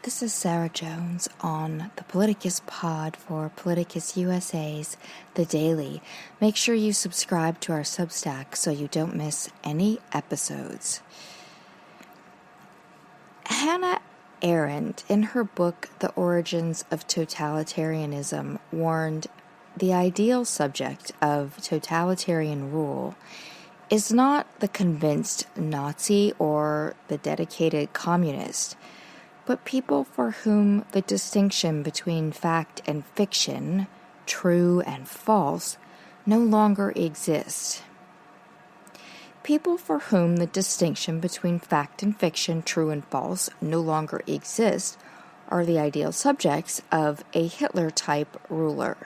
This is Sarah Jones on the Politicus Pod for Politicus USA's The Daily. Make sure you subscribe to our Substack so you don't miss any episodes. Hannah Arendt, in her book The Origins of Totalitarianism, warned the ideal subject of totalitarian rule is not the convinced Nazi or the dedicated communist, but people for whom the distinction between fact and fiction, true and false, no longer exists. People for whom the distinction between fact and fiction, true and false, no longer exists are the ideal subjects of a Hitler-type ruler.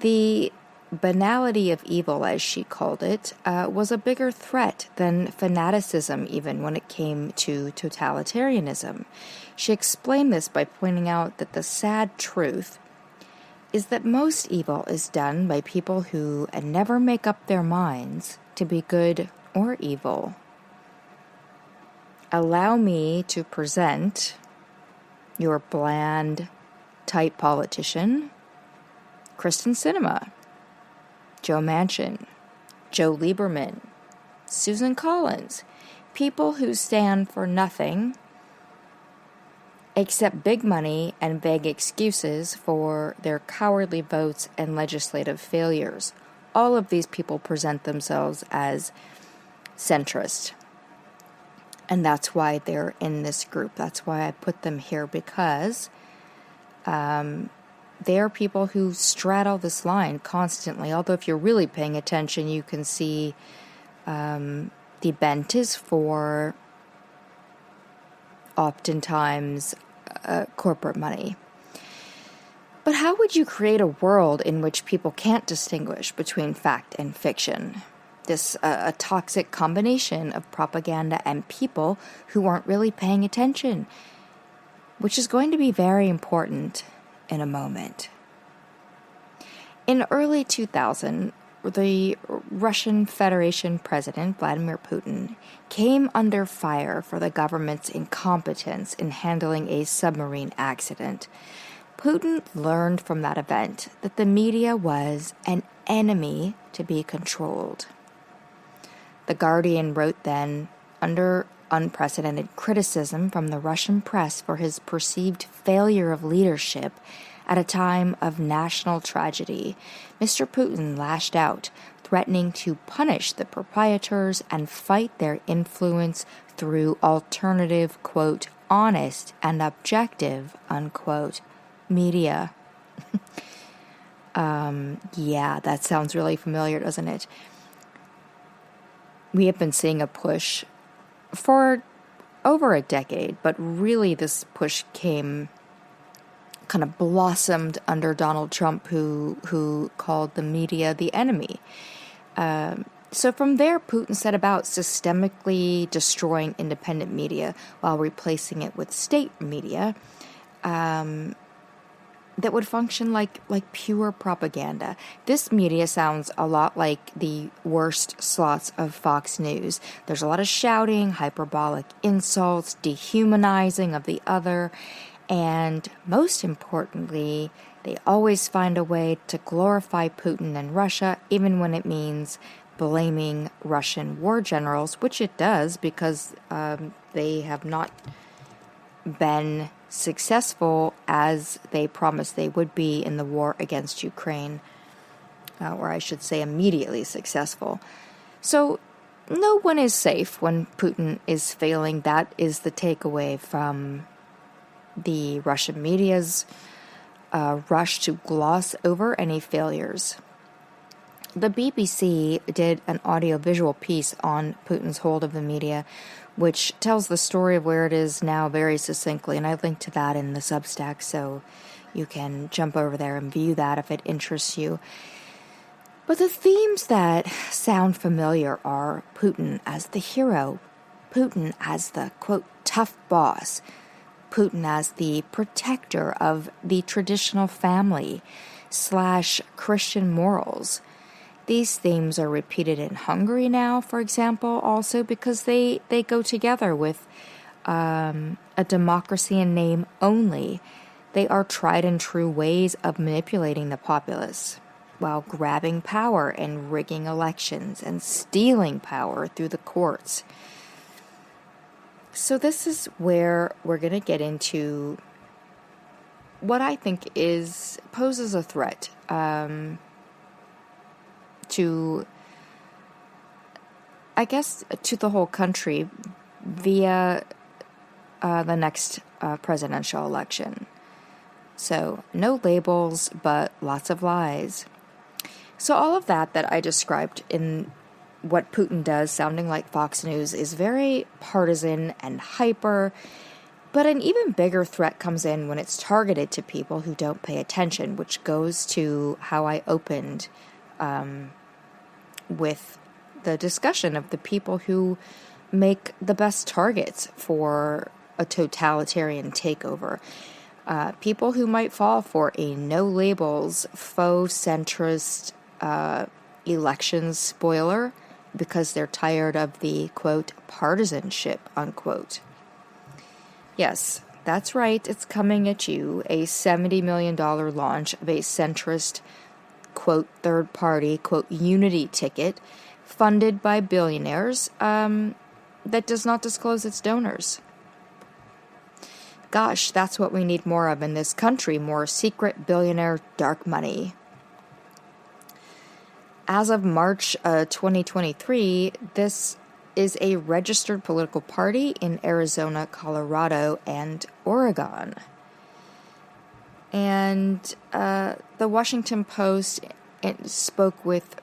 The banality of evil, as she called it, was a bigger threat than fanaticism even when it came to totalitarianism. She explained this by pointing out that the sad truth is that most evil is done by people who never make up their minds to be good or evil. Allow me to present your bland type politician, Kristen Sinema, Joe Manchin, Joe Lieberman, Susan Collins, people who stand for nothing except big money and vague excuses for their cowardly votes and legislative failures. All of these people present themselves as centrist. And that's why they're in this group. That's why I put them here, because they are people who straddle this line constantly. Although if you're really paying attention, you can see the bent is for oftentimes corporate money. But how would you create a world in which people can't distinguish between fact and fiction? This a toxic combination of propaganda and people who aren't really paying attention, which is going to be very important in a moment. In early 2000, the Russian Federation President, Vladimir Putin, came under fire for the government's incompetence in handling a submarine accident. Putin learned from that event that the media was an enemy to be controlled. The Guardian wrote then, under unprecedented criticism from the Russian press for his perceived failure of leadership at a time of national tragedy, Mr. Putin lashed out, threatening to punish the proprietors and fight their influence through alternative, quote, honest and objective, unquote, media. Yeah, that sounds really familiar, doesn't it? We have been seeing a push for over a decade, but really this push kind of blossomed under Donald Trump, who called the media the enemy. So from there, Putin set about systemically destroying independent media while replacing it with state media that would function like pure propaganda. This media sounds a lot like the worst slots of Fox News. There's a lot of shouting, hyperbolic insults, dehumanizing of the other, and most importantly, they always find a way to glorify Putin and Russia, even when it means blaming Russian war generals, which it does, because they have not been successful as they promised they would be in the war against Ukraine, or I should say immediately successful. So no one is safe when Putin is failing. That is the takeaway from the Russian media's rush to gloss over any failures. The BBC did an audiovisual piece on Putin's hold of the media, which tells the story of where it is now very succinctly, and I linked to that in the Substack, so you can jump over there and view that if it interests you. But the themes that sound familiar are Putin as the hero, Putin as the, quote, tough boss, Putin as the protector of the traditional family / Christian morals. These themes are repeated in Hungary now, for example, also because they go together with a democracy in name only. They are tried and true ways of manipulating the populace while grabbing power and rigging elections and stealing power through the courts. So this is where we're going to get into what I think poses a threat to, I guess, to the whole country via the next presidential election. So no labels, but lots of lies. So all of that I described in what Putin does, sounding like Fox News, is very partisan and hyper. But an even bigger threat comes in when it's targeted to people who don't pay attention, which goes to how I opened with the discussion of the people who make the best targets for a totalitarian takeover. People who might fall for a no-labels, faux centrist election spoiler because they're tired of the, quote, partisanship, unquote. Yes, that's right, it's coming at you, a $70 million launch of a centrist, quote, third party, quote, unity ticket funded by billionaires that does not disclose its donors. Gosh, that's what we need more of in this country, more secret billionaire dark money. As of March 2023, this is a registered political party in Arizona, Colorado, and Oregon. And the Washington Post spoke with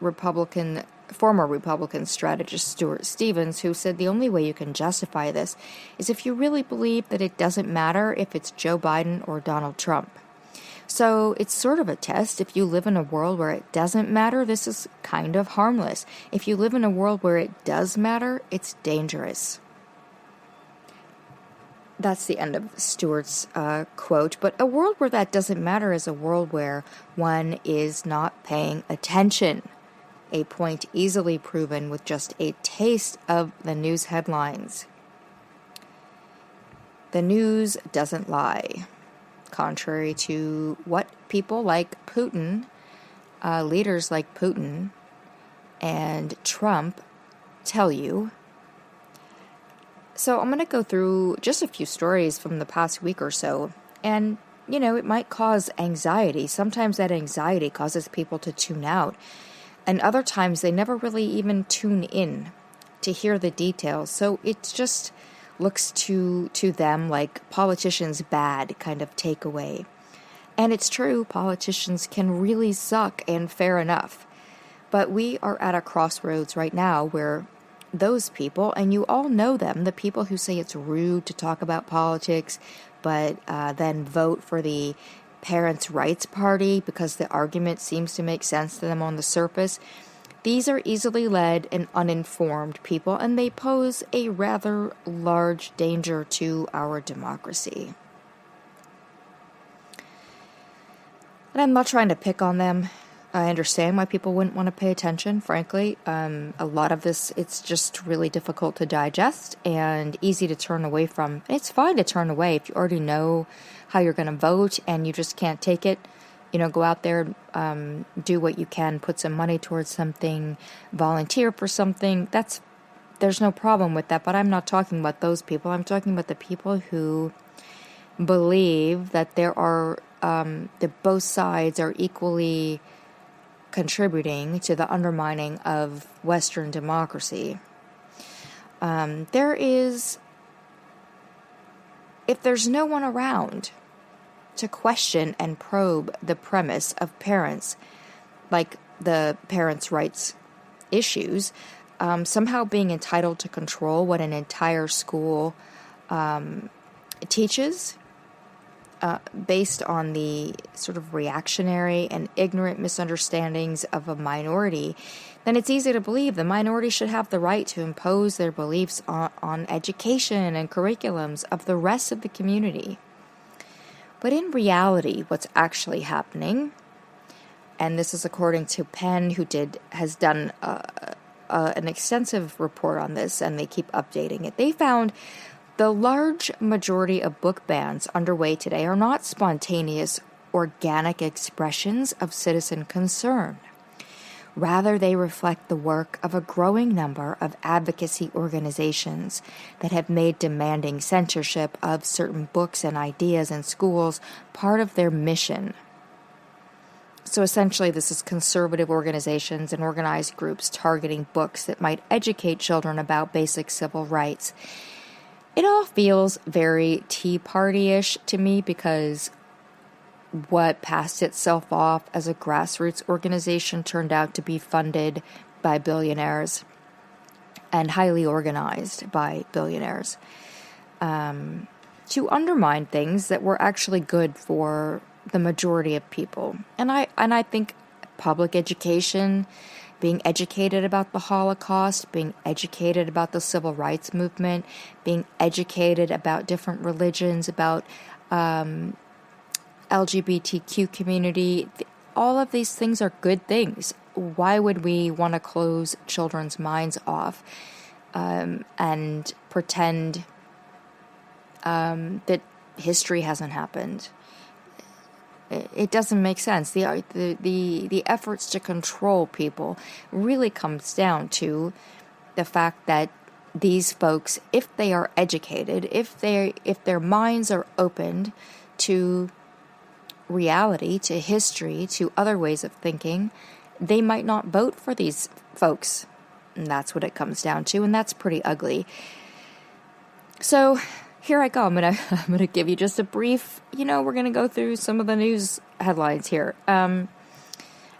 former Republican strategist Stuart Stevens, who said the only way you can justify this is if you really believe that it doesn't matter if it's Joe Biden or Donald Trump. So it's sort of a test. If you live in a world where it doesn't matter, this is kind of harmless. If you live in a world where it does matter, it's dangerous. That's the end of Stewart's quote. But a world where that doesn't matter is a world where one is not paying attention. A point easily proven with just a taste of the news headlines. The news doesn't lie. Contrary to what people like Putin, leaders like Putin and Trump tell you. So I'm going to go through just a few stories from the past week or so. And, it might cause anxiety. Sometimes that anxiety causes people to tune out. And other times they never really even tune in to hear the details. So it just looks to them like politicians bad kind of takeaway. And it's true, politicians can really suck, and fair enough. But we are at a crossroads right now where those people, and you all know them, the people who say it's rude to talk about politics, but then vote for the Parents' Rights Party because the argument seems to make sense to them on the surface. These are easily led and uninformed people, and they pose a rather large danger to our democracy. And I'm not trying to pick on them. I understand why people wouldn't want to pay attention, frankly. A lot of this, it's just really difficult to digest and easy to turn away from. And it's fine to turn away if you already know how you're going to vote and you just can't take it. Go out there, do what you can, put some money towards something, volunteer for something. There's no problem with that, but I'm not talking about those people. I'm talking about the people who believe that that both sides are equally contributing to the undermining of Western democracy. If there's no one around to question and probe the premise of parents, like the parents' rights issues, somehow being entitled to control what an entire school teaches, based on the sort of reactionary and ignorant misunderstandings of a minority, then it's easy to believe the minority should have the right to impose their beliefs on education and curriculums of the rest of the community. But in reality, what's actually happening, and this is according to Penn, who has done an extensive report on this, and they keep updating it. They found The large majority of book bans underway today are not spontaneous, organic expressions of citizen concern. Rather, they reflect the work of a growing number of advocacy organizations that have made demanding censorship of certain books and ideas in schools part of their mission. So essentially, this is conservative organizations and organized groups targeting books that might educate children about basic civil rights. It all feels very Tea Party-ish to me, because what passed itself off as a grassroots organization turned out to be funded by billionaires and highly organized by billionaires to undermine things that were actually good for the majority of people. And I think public education, being educated about the Holocaust, being educated about the civil rights movement, being educated about different religions, about LGBTQ community, all of these things are good things. Why would we want to close children's minds off and pretend that history hasn't happened? It doesn't make sense. The efforts to control people really comes down to the fact that these folks, if they are educated, if their minds are opened to reality, to history, to other ways of thinking, they might not vote for these folks. And that's what it comes down to, and that's pretty ugly. So here I go. I'm gonna give you just a brief, we're gonna go through some of the news headlines here. And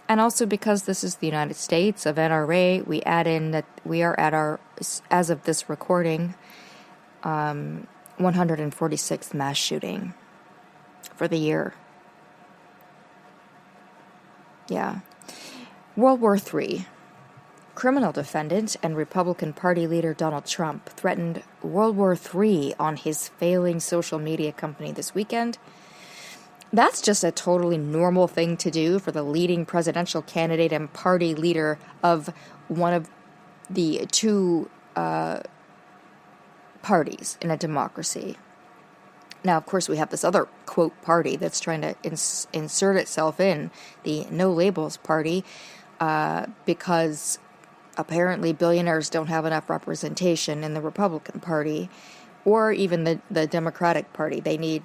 also, because this is the United States of NRA, we add in that we are at our, as of this recording, 146th mass shooting for the year. Yeah. World War III. Criminal defendant and Republican Party leader Donald Trump threatened World War III on his failing social media company this weekend. That's just a totally normal thing to do for the leading presidential candidate and party leader of one of the two parties in a democracy. Now, of course, we have this other, quote, party that's trying to insert itself in, the No Labels Party, because apparently billionaires don't have enough representation in the Republican Party or even the Democratic Party. They need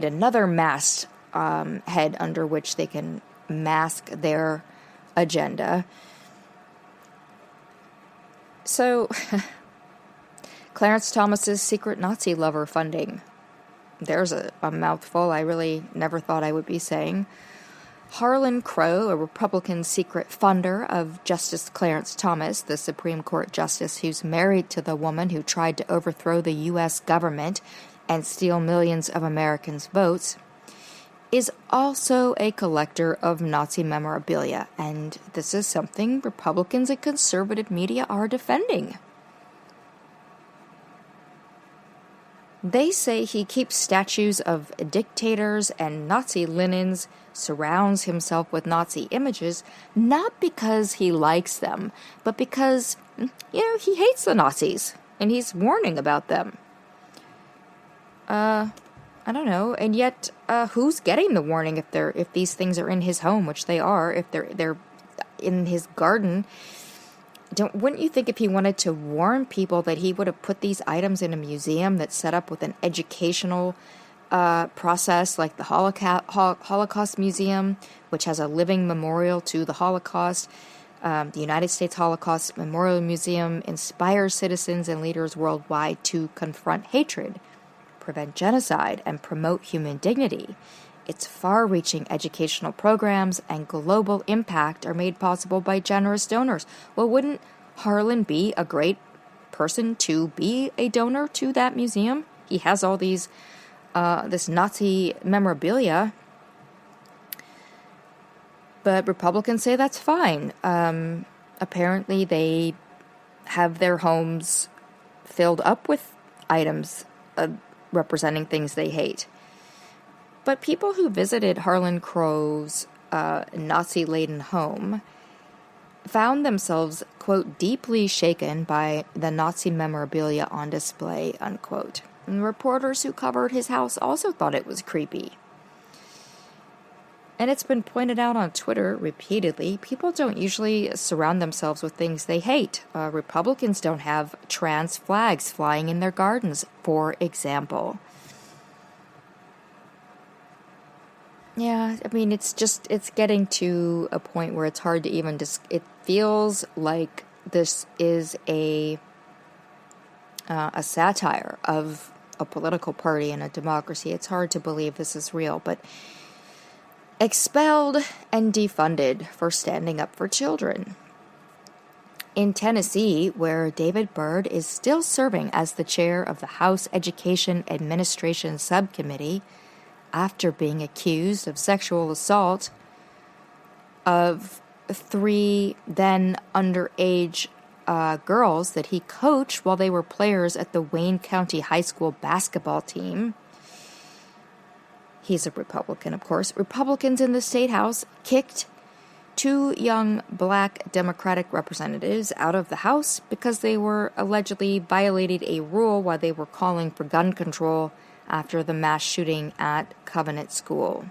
another masked head under which they can mask their agenda. So Clarence Thomas's secret Nazi lover funding. There's a mouthful I really never thought I would be saying. Harlan Crow, a Republican secret funder of Justice Clarence Thomas, the Supreme Court justice who's married to the woman who tried to overthrow the U.S. government and steal millions of Americans' votes, is also a collector of Nazi memorabilia, and this is something Republicans and conservative media are defending. They say he keeps statues of dictators and Nazi linens, surrounds himself with Nazi images, not because he likes them, but because, he hates the Nazis, and he's warning about them. I don't know, and yet, who's getting the warning if these things are in his home, which they are, if they're in his garden? Wouldn't you think if he wanted to warn people that he would have put these items in a museum that's set up with an educational process, like the Holocaust Museum, which has a living memorial to the Holocaust? The United States Holocaust Memorial Museum inspires citizens and leaders worldwide to confront hatred, prevent genocide, and promote human dignity. Its far-reaching educational programs and global impact are made possible by generous donors. Well, wouldn't Harlan be a great person to be a donor to that museum? He has all these, this Nazi memorabilia, but Republicans say that's fine. Apparently, they have their homes filled up with items representing things they hate. But people who visited Harlan Crow's Nazi-laden home found themselves quote, deeply shaken by the Nazi memorabilia on display, unquote. And reporters who covered his house also thought it was creepy. And it's been pointed out on Twitter repeatedly, people don't usually surround themselves with things they hate. Republicans don't have trans flags flying in their gardens, for example. Yeah, I mean, it's getting to a point where it's hard to even it feels like this is a satire of a political party and a democracy. It's hard to believe this is real, but expelled and defunded for standing up for children. In Tennessee, where David Byrd is still serving as the chair of the House Education Administration Subcommittee after being accused of sexual assault of 3 then underage girls that he coached while they were players at the Wayne County High School basketball team. He's a Republican, of course. Republicans in the state house kicked 2 young black Democratic representatives out of the House because they were allegedly violated a rule while they were calling for gun control after the mass shooting at Covenant School.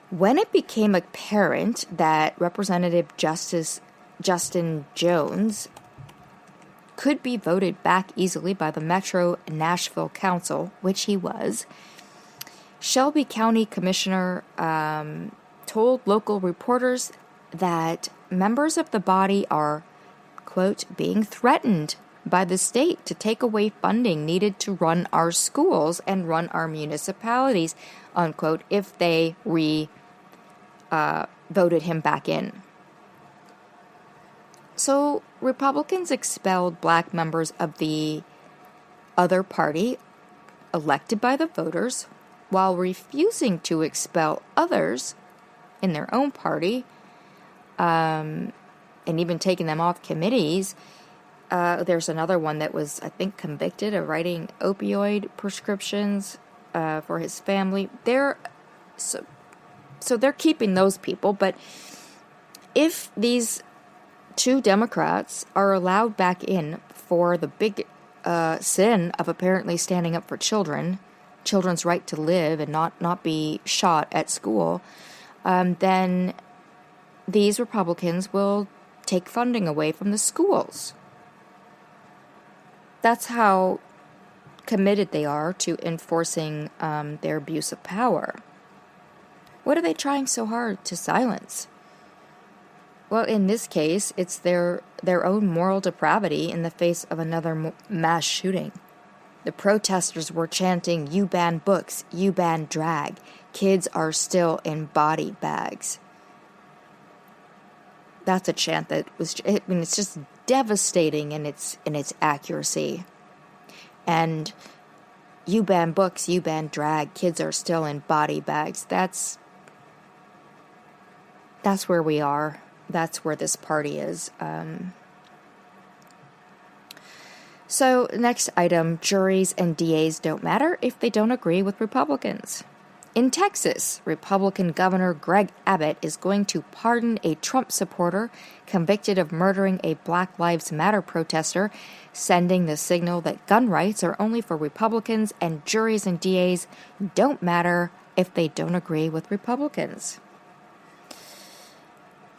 When it became apparent that Representative Justin Jones could be voted back easily by the Metro Nashville Council, which he was, Shelby County Commissioner told local reporters that members of the body are, quote, being threatened by the state to take away funding needed to run our schools and run our municipalities, unquote, if they voted him back in. So Republicans expelled black members of the other party elected by the voters while refusing to expel others in their own party and even taking them off committees. There's another one that was, I think, convicted of writing opioid prescriptions for his family. So they're keeping those people, but if these 2 Democrats are allowed back in for the big sin of apparently standing up for children's right to live and not be shot at school, then these Republicans will take funding away from the schools. That's how committed they are to enforcing their abuse of power. What are they trying so hard to silence? Well, in this case, it's their own moral depravity in the face of another mass shooting. The protesters were chanting, "You ban books, you ban drag. Kids are still in body bags." That's a chant that was, I mean, it's just devastating in its accuracy. And you ban books, you ban drag. Kids are still in body bags. That's where we are. That's where this party is. So, next item, juries and DAs don't matter if they don't agree with Republicans. In Texas, Republican Governor Greg Abbott is going to pardon a Trump supporter convicted of murdering a Black Lives Matter protester, sending the signal that gun rights are only for Republicans and juries and DAs don't matter if they don't agree with Republicans.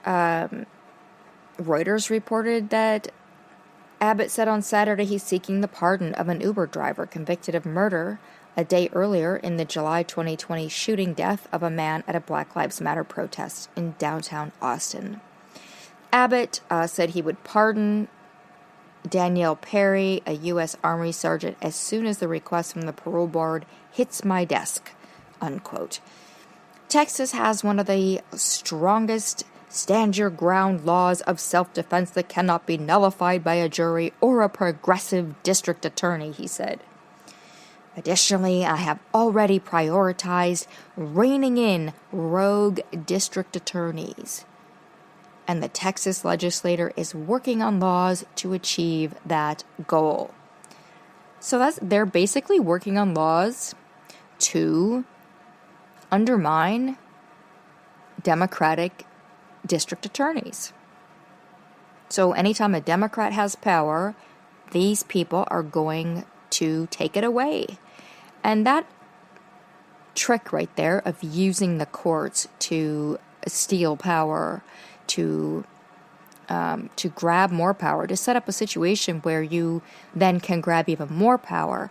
Reuters reported that Abbott said on Saturday he's seeking the pardon of an Uber driver convicted of murder a day earlier in the July 2020 shooting death of a man at a Black Lives Matter protest in downtown Austin. Abbott said he would pardon Danielle Perry, a U.S. Army sergeant, as soon as the request from the parole board hits my desk, unquote. Texas has one of the strongest stand-your-ground laws of self-defense that cannot be nullified by a jury or a progressive district attorney, he said. Additionally, I have already prioritized reining in rogue district attorneys. And the Texas legislature is working on laws to achieve that goal. So they're basically working on laws to undermine Democratic district attorneys. So anytime a Democrat has power, these people are going to take it away. And that trick right there of using the courts to steal power, to grab more power, to set up a situation where you then can grab even more power.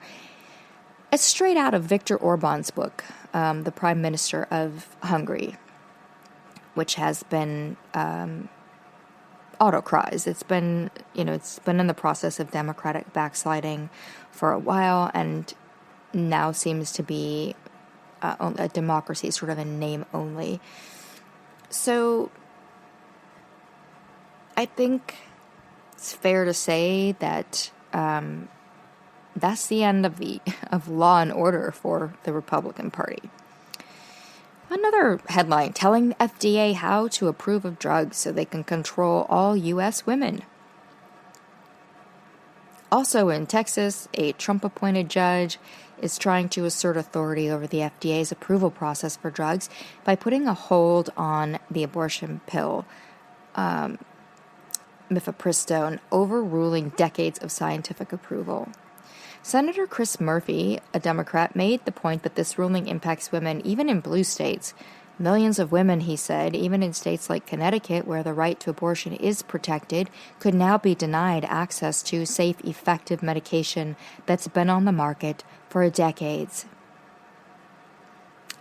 It's straight out of Viktor Orban's book, the Prime Minister of Hungary, which has been autocratized. It's been in the process of democratic backsliding for a while, and now seems to be a democracy, sort of in name only. So I think it's fair to say that that's the end of law and order for the Republican Party. Another headline, telling the FDA how to approve of drugs so they can control all U.S. women. Also in Texas, a Trump-appointed judge is trying to assert authority over the FDA's approval process for drugs by putting a hold on the abortion pill, mifepristone, overruling decades of scientific approval. Senator Chris Murphy, a Democrat, made the point that this ruling impacts women even in blue states. Millions of women, he said, even in states like Connecticut, where the right to abortion is protected, could now be denied access to safe, effective medication that's been on the market for decades.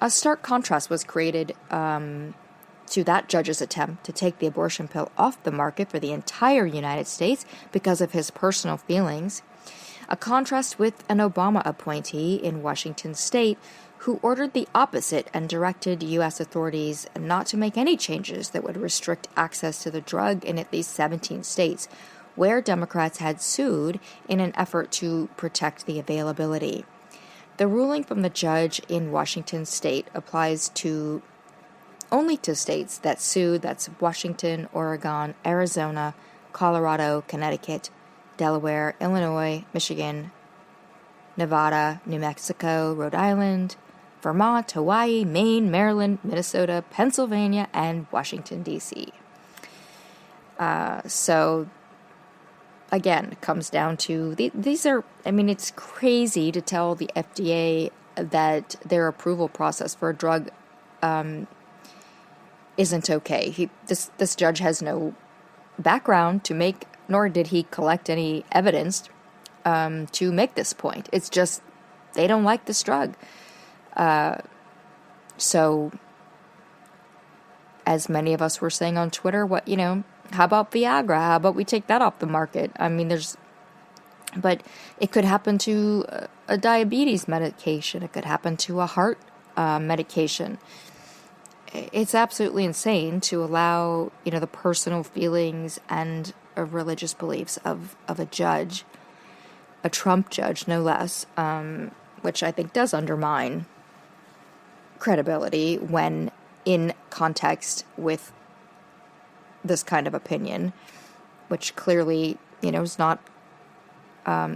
A stark contrast was created to that judge's attempt to take the abortion pill off the market for the entire United States because of his personal feelings. A contrast with an Obama appointee in Washington state who ordered the opposite and directed U.S. authorities not to make any changes that would restrict access to the drug in at least 17 states, where Democrats had sued in an effort to protect the availability. The ruling from the judge in Washington state applies only to states that sued. That's Washington, Oregon, Arizona, Colorado, Connecticut, Delaware, Illinois, Michigan, Nevada, New Mexico, Rhode Island, Vermont, Hawaii, Maine, Maryland, Minnesota, Pennsylvania, and Washington, D.C. So, again, it comes down to, these are, it's crazy to tell the FDA that their approval process for a drug isn't okay. This judge has no background to make, nor did he collect any evidence to make this point. It's just they don't like this drug. So, as many of us were saying on Twitter, how about Viagra? How about we take that off the market? But it could happen to a diabetes medication. It could happen to a heart medication. It's absolutely insane to allow, the personal feelings and religious beliefs of a judge, a Trump judge, no less, which I think does undermine credibility when in context with this kind of opinion, which clearly, is not,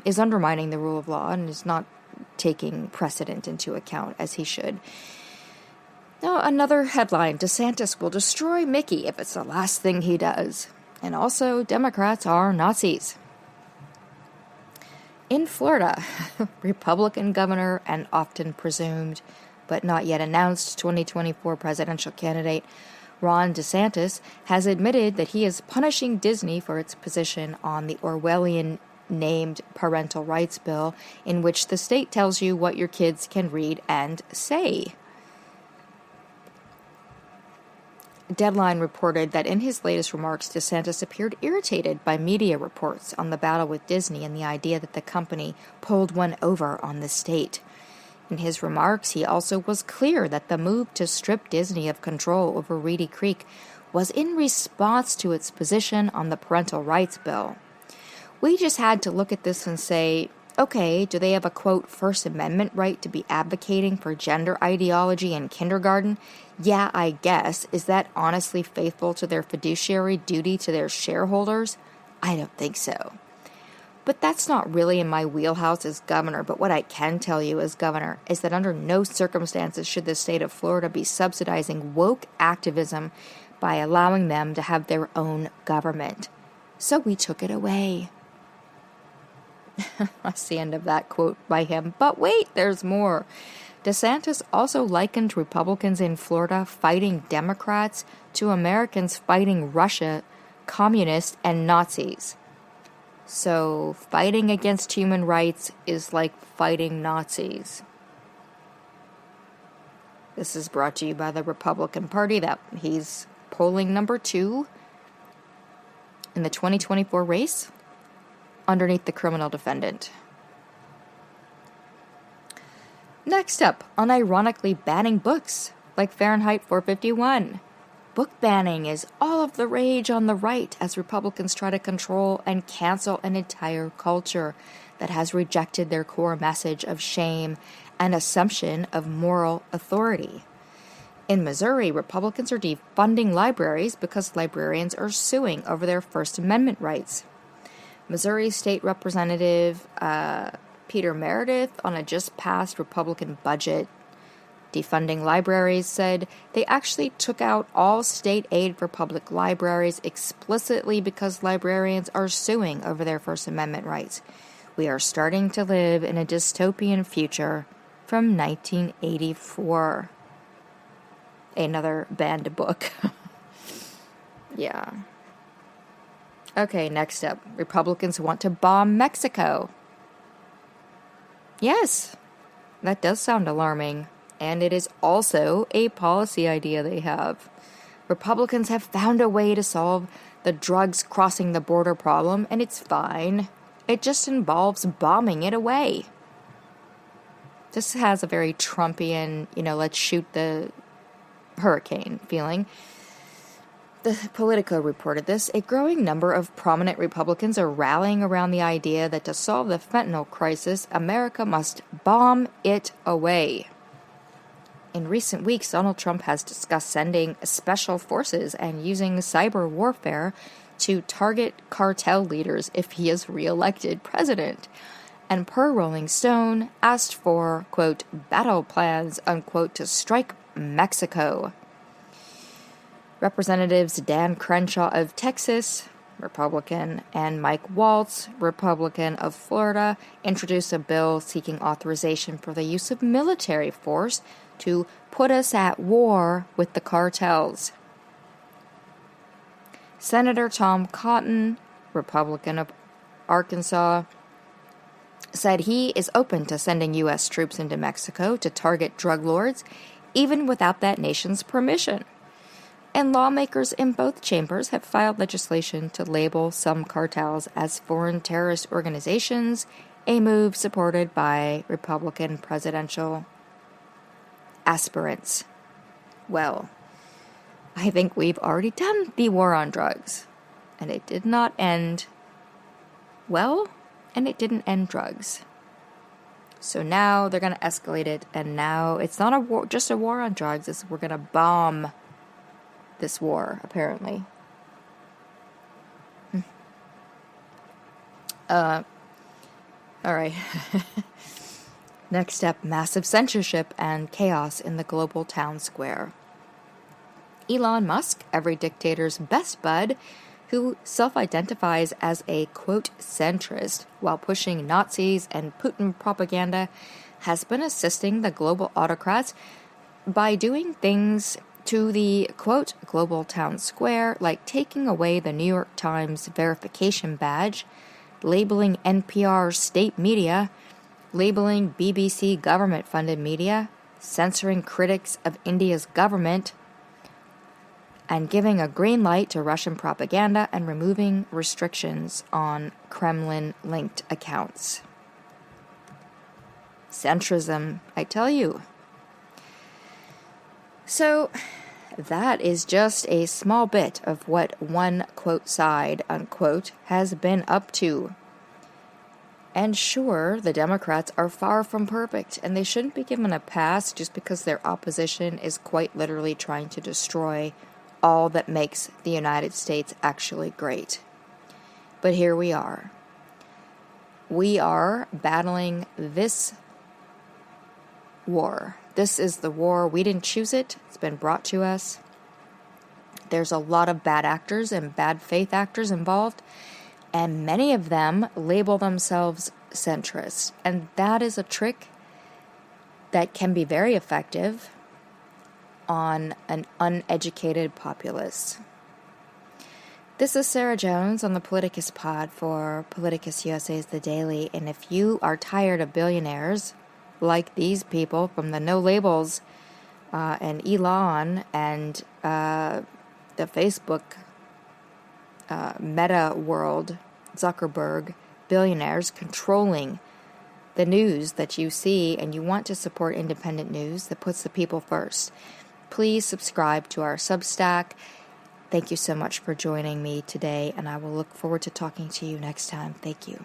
is undermining the rule of law and is not taking precedent into account as he should. Now, another headline, DeSantis will destroy Mickey if it's the last thing he does. And also, Democrats are Nazis. In Florida, Republican governor and often presumed, but not yet announced, 2024 presidential candidate Ron DeSantis has admitted that he is punishing Disney for its position on the Orwellian-named parental rights bill, in which the state tells you what your kids can read and say. Deadline reported that in his latest remarks, DeSantis appeared irritated by media reports on the battle with Disney and the idea that the company pulled one over on the state. In his remarks, he also was clear that the move to strip Disney of control over Reedy Creek was in response to its position on the parental rights bill. We just had to look at this and say, okay, do they have a, quote, First Amendment right to be advocating for gender ideology in kindergarten? Yeah, I guess. Is that honestly faithful to their fiduciary duty to their shareholders? I don't think so. But that's not really in my wheelhouse as governor. But what I can tell you as governor is that under no circumstances should the state of Florida be subsidizing woke activism by allowing them to have their own government. so we took it away. That's the end of that quote by him. But wait, there's more. DeSantis also likened Republicans in Florida fighting Democrats to Americans fighting Russia, communists, and Nazis. So fighting against human rights is like fighting Nazis. This is brought to you by the Republican Party that he's polling number 2 in the 2024 race underneath the criminal defendant. Next up, unironically banning books like Fahrenheit 451. Book banning is all of the rage on the right as Republicans try to control and cancel an entire culture that has rejected their core message of shame and assumption of moral authority. In Missouri, Republicans are defunding libraries because librarians are suing over their First Amendment rights. Missouri State Representative Peter Meredith, on a just-passed Republican budget defunding libraries, said they actually took out all state aid for public libraries explicitly because librarians are suing over their First Amendment rights. We are starting to live in a dystopian future from 1984. Another banned book. Yeah. Okay, next up. Republicans want to bomb Mexico. Yes, that does sound alarming. And it is also a policy idea they have. Republicans have found a way to solve the drugs crossing the border problem, and it's fine. It just involves bombing it away. This has a very Trumpian, let's shoot the hurricane feeling. The Politico reported this. A growing number of prominent Republicans are rallying around the idea that to solve the fentanyl crisis, America must bomb it away. In recent weeks, Donald Trump has discussed sending special forces and using cyber warfare to target cartel leaders if he is reelected president. And per Rolling Stone, asked for, quote, battle plans, unquote, to strike Mexico. Representatives Dan Crenshaw of Texas, Republican, and Mike Waltz, Republican of Florida, introduced a bill seeking authorization for the use of military force to put us at war with the cartels. Senator Tom Cotton, Republican of Arkansas, said he is open to sending U.S. troops into Mexico to target drug lords, even without that nation's permission. And lawmakers in both chambers have filed legislation to label some cartels as foreign terrorist organizations, a move supported by Republican presidential aspirants. Well, I think we've already done the war on drugs, and it did not end well, and it didn't end drugs. So now they're going to escalate it, and now it's not a war, just a war on drugs. We're going to bomb this war, apparently. All right. Next up, massive censorship and chaos in the global town square. Elon Musk, every dictator's best bud, who self-identifies as a, quote, centrist while pushing Nazis and Putin propaganda, has been assisting the global autocrats by doing things to the, quote, global town square, like taking away the New York Times verification badge, labeling NPR state media, labeling BBC government-funded media, censoring critics of India's government, and giving a green light to Russian propaganda and removing restrictions on Kremlin-linked accounts. Centrism, I tell you. So, that is just a small bit of what one, quote, side, unquote, has been up to. And sure, the Democrats are far from perfect, and they shouldn't be given a pass just because their opposition is quite literally trying to destroy all that makes the United States actually great. But here we are. We are battling this war. This is the war. We didn't choose it. It's been brought to us. There's a lot of bad actors and bad faith actors involved, and many of them label themselves centrist. And that is a trick that can be very effective on an uneducated populace. This is Sarah Jones on the Politicus Pod for Politicus USA's The Daily. And if you are tired of billionaires like these people from the No Labels and Elon and the Facebook meta world, Zuckerberg, billionaires controlling the news that you see, and you want to support independent news that puts the people first, please subscribe to our Substack. Thank you so much for joining me today, and I will look forward to talking to you next time. Thank you.